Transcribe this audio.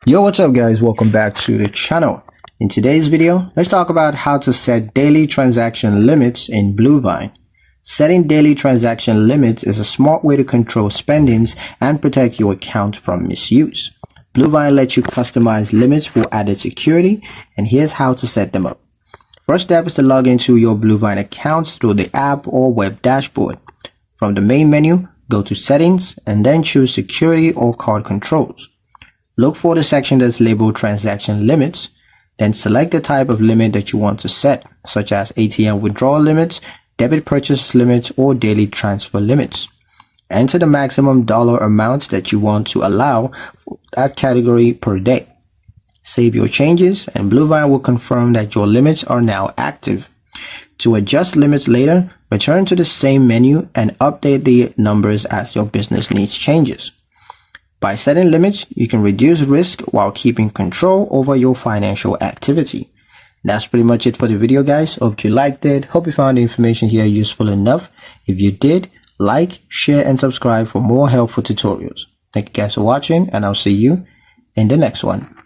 Yo, what's up guys, welcome back to the channel. In today's video, let's talk about how to set daily transaction limits in Bluevine. Setting daily transaction limits is a smart way to control spendings and protect your account from misuse. Bluevine lets you customize limits for added security, and here's how to set them up. First step is to log into your Bluevine account through the app or web dashboard. From the main menu, go to settings and then choose security or card controls. Look for the section that's labeled transaction limits, then select the type of limit that you want to set, such as ATM withdrawal limits, debit purchase limits, or daily transfer limits. Enter the maximum dollar amounts that you want to allow for that category per day. Save your changes and Bluevine will confirm that your limits are now active. To adjust limits later, return to the same menu and update the numbers as your business needs changes. By setting limits, you can reduce risk while keeping control over your financial activity. That's pretty much it for the video, guys. Hope you liked it. Hope you found the information here useful enough. If you did, like, share, and subscribe for more helpful tutorials. Thank you guys for watching, and I'll see you in the next one.